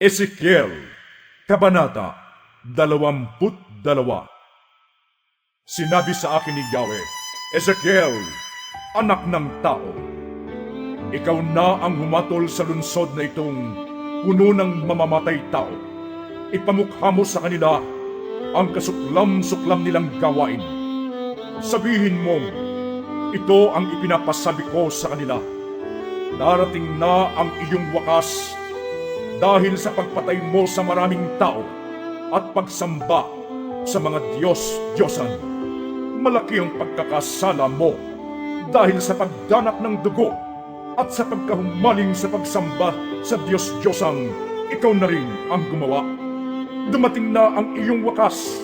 Ezekiel, Kabanata 22. Sinabi sa akin ni Yahweh, Ezekiel, anak ng tao, ikaw na ang humatol sa lunsod na itong puno ng mamamatay tao. Ipamukha mo sa kanila ang kasuklam-suklam nilang gawain. Sabihin mo, ito ang ipinapasabi ko sa kanila. Darating na ang iyong wakas dahil sa pagpatay mo sa maraming tao at pagsamba sa mga Diyos-Diyosan. Malaki ang pagkakasala mo dahil sa pagdanak ng dugo at sa pagkahumaling sa pagsamba sa Diyos-Diyosang ikaw na rin ang gumawa. Dumating na ang iyong wakas.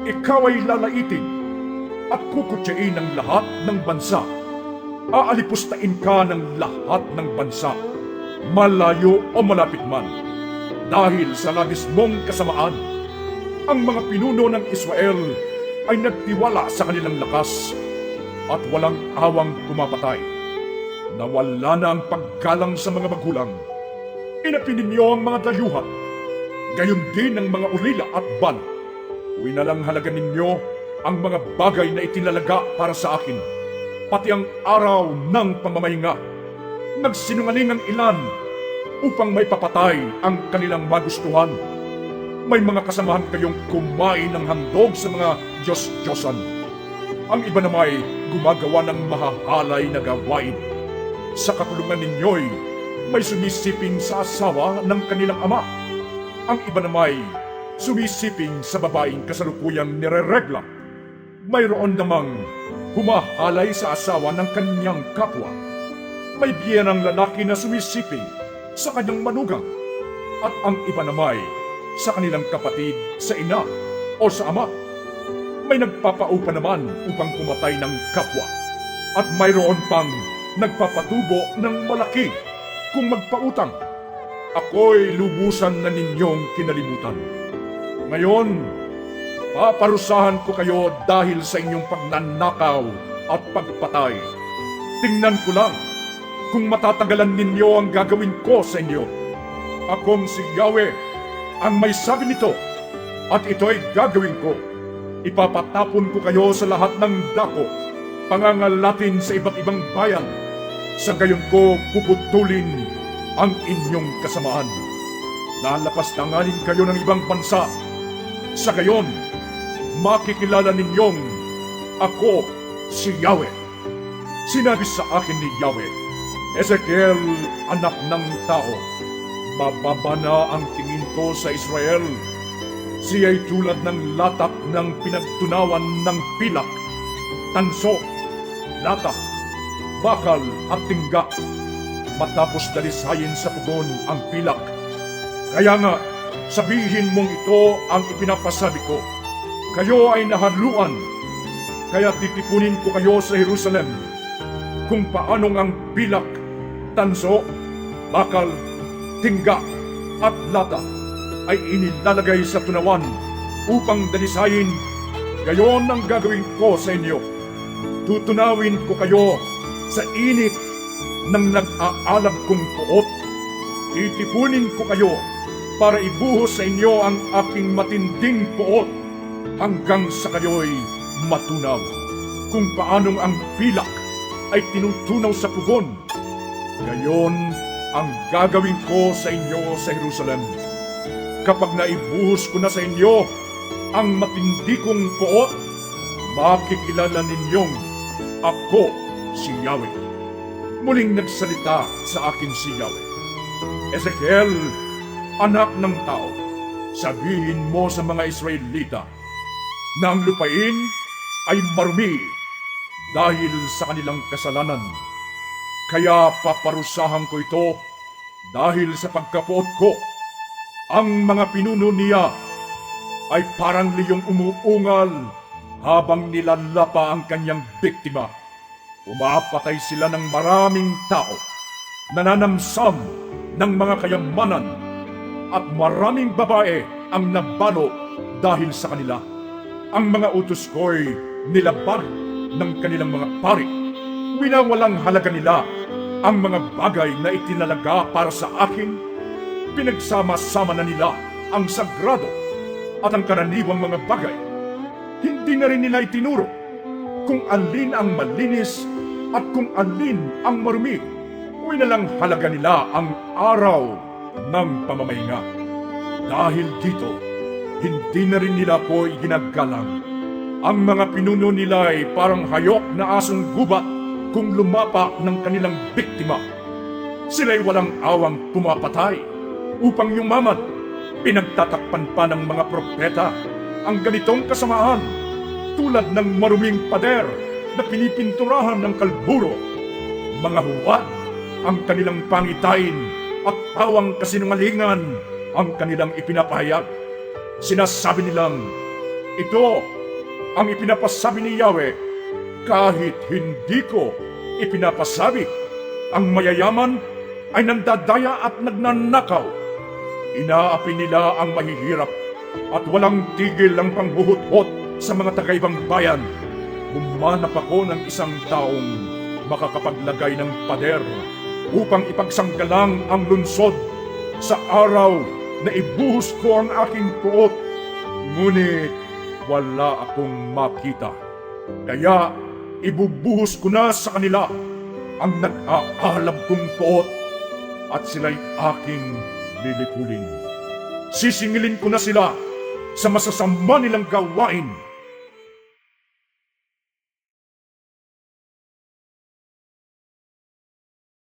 Ikaw ay lalaitin at kukutyain ng lahat ng bansa. Aalipustain ka ng lahat ng bansa, malayo o malapit man, dahil sa labis mong kasamaan. Ang mga pinuno ng Israel ay nagtiwala sa kanilang lakas at walang awang pumapatay. Nawala na ang paggalang sa mga magulang. Inapi ninyo ang mga dayuhan, gayon din ang mga ulila at ban. Winalanghalagan ninyo ang mga bagay na itinalaga para sa akin, pati ang araw ng pamamahinga. Nagsinungaling ang ilan upang may papatay ang kanilang magustuhan. May mga kasamahan kayong kumain ng handog sa mga Diyos-Diyosan. Ang iba namay gumagawa ng mahahalay na gawain. Sa kakulungan ninyo'y may sumisiping sa asawa ng kanilang ama. Ang iba namay sumisiping sa babaeng kasalukuyang nireregla. Mayroon namang humahalay sa asawa ng kanyang kapwa. May biyenang lalaki na sumisiping sa kanyang manugang, at ang iba namay sa kanilang kapatid, sa ina o sa ama. May nagpapaupa naman upang pumatay ng kapwa, at mayroon pang nagpapatubo ng malaki kung magpautang. Ako'y lubusan na ninyong kinalimutan. Ngayon, paparusahan ko kayo dahil sa inyong pagnanakaw at pagpatay. Tingnan ko lang kung matatagalan ninyo ang gagawin ko sa inyo. Akong si Yahweh ang may sabi nito, at ito'y gagawin ko. Ipapatapon ko kayo sa lahat ng dako, pangangalatin sa iba't ibang bayan. Sa gayon ko puputulin ang inyong kasamaan. Lalapastanganin kayo ng ibang bansa. Sa gayon, makikilala ninyong ako si Yahweh. Sinabi sa akin ni Yahweh, Ezekiel, anak ng tao, mababa na ang tingin ko sa Israel. Siya'y tulad ng latak ng pinagtunawan ng pilak, tanso, latak, bakal at tingga. Matapos dalisayin sa pugon ang pilak. Kaya nga, sabihin mong ito ang ipinapasabi ko. Kayo ay nahaluan, kaya titipunin ko kayo sa Jerusalem. Kung paanong ang pilak, tanso, bakal, tingga at lata ay inilalagay sa tunawan upang dalisayin, gayon ang gagawin ko sa inyo. Tutunawin ko kayo sa init ng nag-aalab kong puot. Titipunin ko kayo para ibuhos sa inyo ang aking matinding puot hanggang sa kayo'y matunaw. Kung paanong ang pilak ay tinutunaw sa pugon, gayon ang gagawin ko sa inyo sa Jerusalem. Kapag naibuhos ko na sa inyo ang matindi kong puot, makikilala ninyong ako si Yahweh. Muling nagsalita sa akin si Yahweh, Ezekiel, anak ng tao, sabihin mo sa mga Israelita na ang lupain ay marumi dahil sa kanilang kasalanan. Kaya paparusahan ko ito dahil sa pagkapuot ko. Ang mga pinuno niya ay parang liyong umuungal habang nilalapa ang kanyang biktima. Umapatay sila ng maraming tao, nananamsam ng mga kayamanan, at maraming babae ang nabalo dahil sa kanila. Ang mga utos ko'y nilabag ng kanilang mga pari. Winawalang halaga nila ang mga bagay na itinalaga para sa akin Pinagsama-sama na nila ang sagrado at ang karaniwang mga bagay. Hindi na rin nila itinuro kung alin ang malinis at kung alin ang marumi. Winalang halaga nila ang araw ng pamamahinga. Dahil dito, hindi na rin nila po ginagalang. Ang mga pinuno nila ay parang hayok na asong gubat kung lumapa ng kanilang biktima. Sila'y walang awang pumapatay upang yumaman. Pinagtatakpan pa ng mga propeta ang ganitong kasamaan, tulad ng maruming pader na pinipinturahan ng kalburo. Mga huwad ang kanilang pangitain at tawang kasinungalingan ang kanilang ipinapahayag. Sinasabi nilang, ito ang ipinapasabi ni Yahweh, kahit hindi ko ipinapasabi. Ang mayayaman ay nandadaya at nagnanakaw. Inaapi nila ang mahihirap at walang tigil ang panghuhut-hot sa mga taga-ibang bayan. Humanap ako ng isang taong makakapaglagay ng pader upang ipagsanggalang ang lunsod sa araw na ibuhos ko ang aking puot. Ngunit wala akong makita. Kaya ibubuhos ko na sa kanila ang nag-aalab kong puot at sila'y aking lilipulin. Sisingilin ko na sila sa masasama nilang gawain